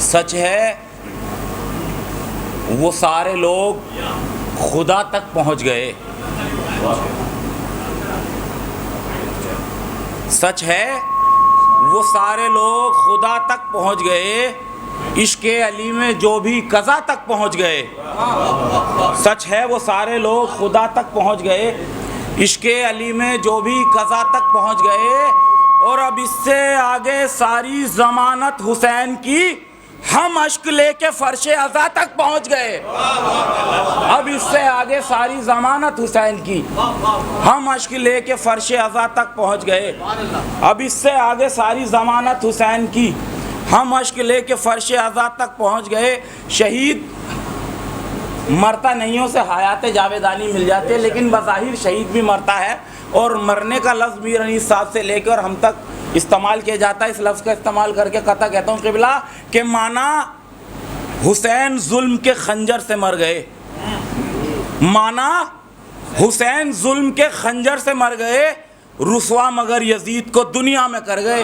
सच है वो सारे लोग खुदा तक पहुंच गए। सच है वो सारे लोग खुदा तक पहुंच गए, इश्क़े अली में जो भी कज़ा तक पहुंच गए। सच है वो सारे लोग खुदा तक पहुंच गए, इश्क़े अली में जो भी कज़ा तक पहुंच गए। और अब इससे आगे सारी ज़मानत हुसैन की, हम अश्क लेके फ़र्शे अज़ा तक पहुंच गए। अब इससे आगे सारी ज़मानत हुसैन की, हम अश्क लेके फ़र्शे अज़ा तक पहुंच गए। अब इससे आगे सारी ज़मानत हुसैन की, हम अश्क लेके फ़र्शे अज़ा तक पहुंच गए। शहीद मरता नहीं हो, से हयात जावेदानी मिल जाती है, लेकिन बज़ाहिर शहीद भी मरता है। और मरने का लफ्ज़ मीर अनीस साहब से लेकर हम तक इस्तेमाल किया जाता है। इस लफ्ज़ का इस्तेमाल करके कता कहता हूँ क़िबला के माना हुसैन जुल्म के खंजर से मर गए। माना हुसैन जुल्म के खंजर से मर गए, रुसवा मगर यजीद को दुनिया में कर गए।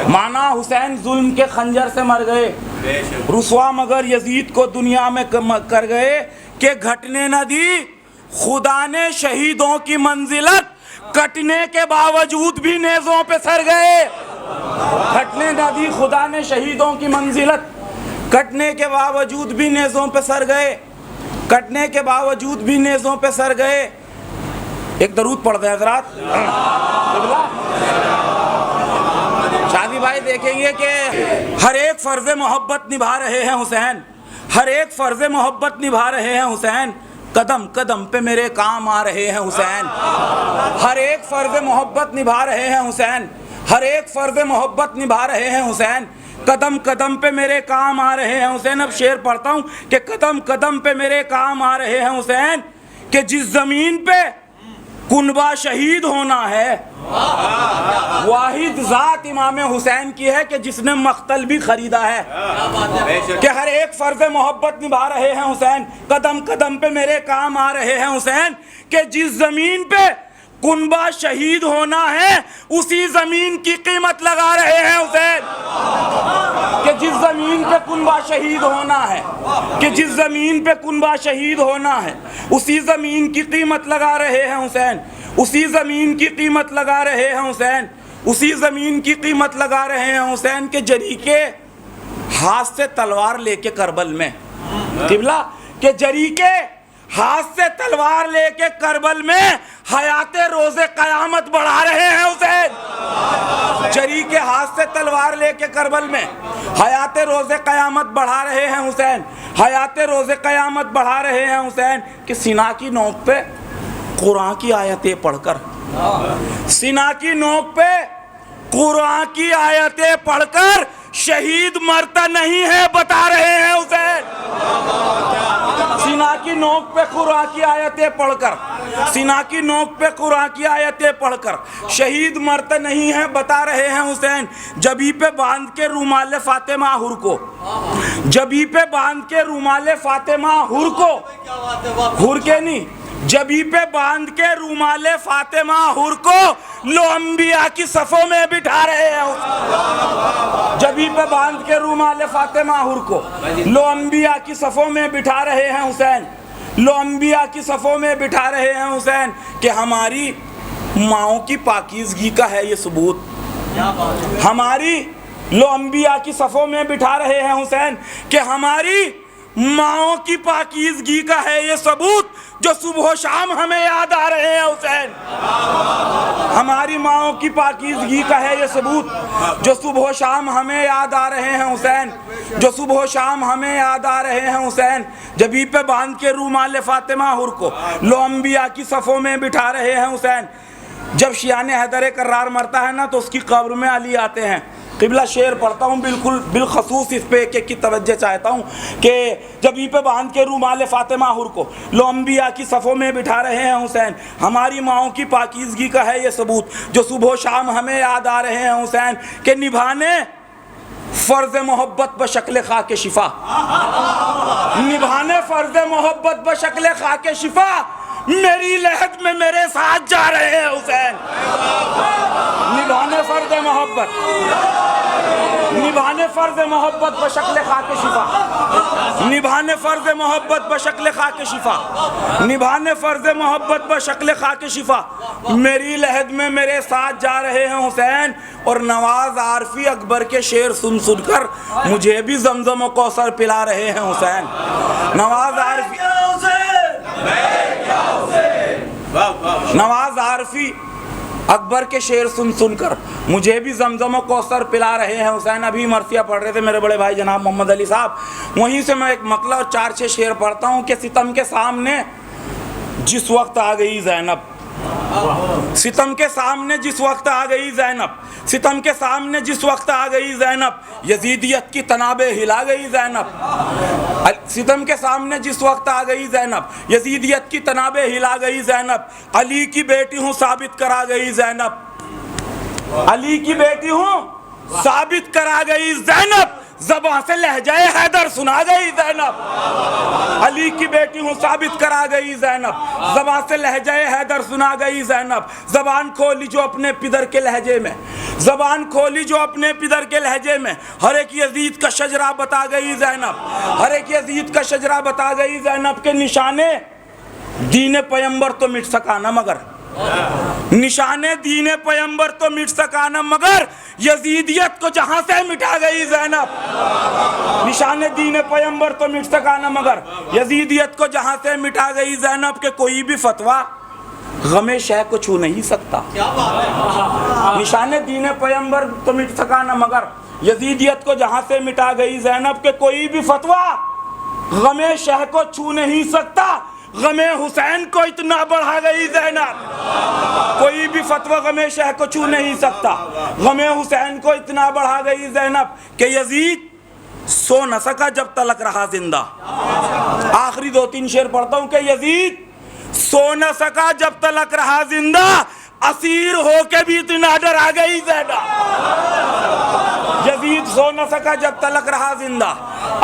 माना हुसैन जुल्म के खंजर से मर गए, रुसवा मगर यजीद को दुनिया में कर गए। कि घटने न दी खुदा ने शहीदों की मंजिलत, कटने के बावजूद भी नेज़ों पे सर गए। घटने न दी खुदा ने शहीदों की मंजिलत, कटने के बावजूद भी नेज़ों पे सर गए। कटने के बावजूद भी नेज़ों पे सर गए। एक दरूद पढ़ दें हज़रात। शादी भाई देखेंगे कि हर एक फ़र्ज़ मोहब्बत निभा रहे हैं हुसैन, हर एक फ़र्ज़ मोहब्बत निभा रहे हैं हुसैन। कदम कदम पे मेरे काम आ रहे हैं हुसैन। हर एक फ़र्ज़ मोहब्बत निभा रहे हैं हुसैन, हर एक फ़र्ज़ मोहब्बत निभा रहे हैं हुसैन। कदम कदम पे मेरे काम आ रहे हैं हुसैन। अब शेर पढ़ता हूँ कि कदम कदम पे मेरे काम आ रहे हैं हुसैन। कि जिस ज़मीन पे कुनबा शहीद होना है, वाहिद ज़ात इमाम हुसैन की है कि जिसने मख्तल भी ख़रीदा है। कि हर एक फ़र्ज़ मोहब्बत निभा रहे हैं हुसैन, कदम कदम पे मेरे काम आ रहे हैं हुसैन। कि जिस ज़मीन पे कुनबा शहीद होना है, उसी ज़मीन की कीमत लगा रहे हैं हुसैन। कि जिस ज़मीन पे कुनबा शहीद होना है, कि जिस ज़मीन पे कुनबा शहीद होना है, उसी ज़मीन की कीमत लगा रहे हैं हुसैन। उसी ज़मीन की कीमत लगा रहे हैं हुसैन। उसी ज़मीन की कीमत लगा रहे हैं हुसैन। के जरी के हाथ से तलवार लेके करबल में, क़िबला के जरी के हाथ से तलवार लेके करबल में हयाते रोज़े क़यामत बढ़ा रहे हैं हुसैन। जरी के हाथ से तलवार लेके करबल में हयाते रोज़े क़यामत बढ़ा रहे हैं हुसैन। हयाते रोज़े क़यामत बढ़ा रहे हैं हुसैन। कि सीना की नोक पे कुरान की आयतें पढ़कर, सीना की नोक पे कुरान की आयतें पढ़कर शहीद मरता नहीं है बता रहे हैं हुसैन। सीना की नोक पे कुरान की आयतें पढ़कर, सीना की नोक पे कुरान की आयतें पढ़कर शहीद मरता नहीं है बता रहे हैं हुसैन। जबी पे बांध के रुमाल फातिमा हुर को, जबी पे बांध के रुमाल फातिमा हुर को, हुर के नहीं, जबी पे बांध के रुमाल फातिमा हुर को लो अंबिया की सफ़ों में बिठा रहे हैं। जबी पे बांध के रुमाल फातिमा हुर को लो अंबिया की सफ़ों में बिठा रहे हैं हुसैन। लो अंबिया की सफ़ों में बिठा रहे हैं हुसैन। कि हमारी माओं की पाकीज़गी का है ये सबूत, हमारी लो अंबिया की सफ़ों में बिठा रहे हैं हुसैन। कि हमारी माओं की पाकीज़गी का है ये सबूत, जो सुबह शाम हमें याद आ रहे हैं हुसैन। हमारी माओं की पाकीज़गी का है ये सबूत, जो सुबह शाम हमें याद आ रहे हैं हुसैन। जो सुबह शाम हमें याद आ रहे हैं हुसैन। जबी पे बांध के रूमाल फातिमा हुर को लो अंबिया की सफ़ों में बिठा रहे हैं हुसैन। जब शियान हैदर कर्रार मरता है ना, तो उसकी कब्र में अली आते हैं। क़िबला शेर पढ़ता हूँ, बिल्कुल बिलखसूस इस पे एक की तवज्जो चाहता हूँ। कि जब ई पे बांध के रूमाल फातिमा हुर को लो अंबिया की सफ़ों में बिठा रहे हैं हुसैन। हमारी माओं की पाकीज़गी का है ये सबूत, जो सुबह शाम हमें याद आ रहे हैं हुसैन। के निभाने फ़र्ज़ मोहब्बत बशक्ल खाके शिफा, निभाने फ़र्ज़ मोहब्बत बशक्ल खाके शिफा, मेरी लहद में मेरे साथ जा रहे हैं हुसैन। निभाने फ़र्ज़ मोहब्बत निभाने फर्ज मोहब्बत बशक्ल खाके शिफा, निभाने फर्ज मोहब्बत बशक्ल खाके शिफा, निभाने फर्ज मोहब्बत बशक्ल खाके शिफा। मेरी लहद में मेरे साथ जा रहे हैं हुसैन, और नवाज आरफी अकबर के शेर सुन सुनकर मुझे भी जमजम और कौसर पिला रहे हैं हुसैन। नवाज आरफी अकबर के शेर सुन सुनकर मुझे भी जमजम और कौसर पिला रहे हैं हुसैन। अभी मरसिया पढ़ रहे थे मेरे बड़े भाई जनाब मोहम्मद अली साहब, वहीं से मैं एक मकला और 4-6 शेर पढ़ता हूँ कि सितम के सामने जिस वक्त आ गई ज़ैनब, सितम के सामने जिस वक्त आ गई ज़ैनब, सितम के सामने जिस वक्त आ गई ज़ैनब, यजीदियत की तनाबे हिला गई ज़ैनब, सितम के सामने जिस वक्त आ गई ज़ैनब, यजीदियत की तनाबे हिला गई ज़ैनब, अली की बेटी हूँ साबित करा गई ज़ैनब, अली की बेटी हूँ साबित करा गई ज़ैनब, ज़बां से लहजाए हैदर सुना गई ज़ैनब, अली की बेटी हूँ साबित करा गई ज़ैनब, ज़बां से लहजाए हैदर सुना गई ज़ैनब, ज़बान खोली जो अपने पिदर के लहजे में, ज़बान खोली जो अपने पिदर के लहजे में, हर एक यजीद का शजरा बता गई ज़ैनब, हर एक यजीद का शजरा बता गई ज़ैनब के निशाने दीन पैगंबर तो मिट सका न मगर, निशाने दीन पैगंबर तो मिट सका न मगर, यजीदियत को जहां से मिटा गई ज़ैनब, निशाने दीन पैगंबर तो मिट सका न मगर, यजीदियत को जहां से मिटा गई ज़ैनब के कोई भी फतवा गमे शह को छू नहीं सकता। निशाने दीन पैगंबर तो मिट सका न मगर, यजीदियत को जहां से मिटा गई ज़ैनब के कोई भी फतवा गमे शह को छू नहीं सकता। गमे हुसैन को इतना बढ़ा गई ज़ैनब, कोई भी फतवा गमे शह को छू नहीं सकता। गमे हुसैन को इतना बढ़ा गई ज़ैनब कि यजीद सो न सका जब तलक रहा जिंदा। आखिरी 2-3 शेर पढ़ता हूँ कि यजीद सो न सका जब तलक रहा जिंदा, असीर होके भी इतना डरा गई ज़ैनब। यजीद सो न सका जब तलक रहा जिंदा,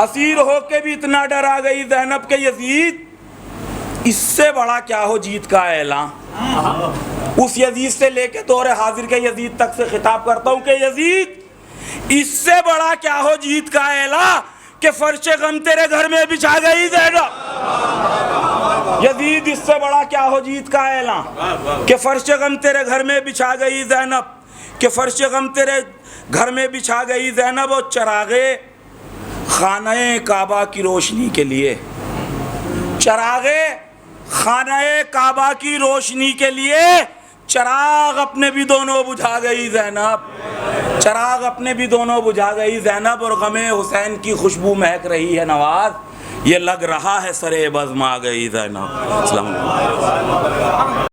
असीर होके भी इतना डरा गई ज़ैनब के यजीद इससे बड़ा क्या हो जीत का ऐलान। उस यजीद से लेके दौरे हाजिर के यजीद तक से खिताब करता हूँ कि यजीद इससे बड़ा क्या हो जीत का ऐलान कि फर्शे गम तेरे घर में बिछा गई ज़ैनब। यजीद इससे बड़ा क्या हो जीत का ऐलान कि फर्शे गम तेरे घर में बिछा गई ज़ैनब, कि फर्शे गम तेरे घर में बिछा गई ज़ैनब, और चरागे खाने काबा की रोशनी के लिए, चरागे खाने काबा की रोशनी के लिए चराग अपने भी दोनों बुझा गई ज़ैनब, चराग अपने भी दोनों बुझा गई ज़ैनब, और गमे हुसैन की खुशबू महक रही है नवाज, ये लग रहा है सरे बज़्म आ गई ज़ैनब।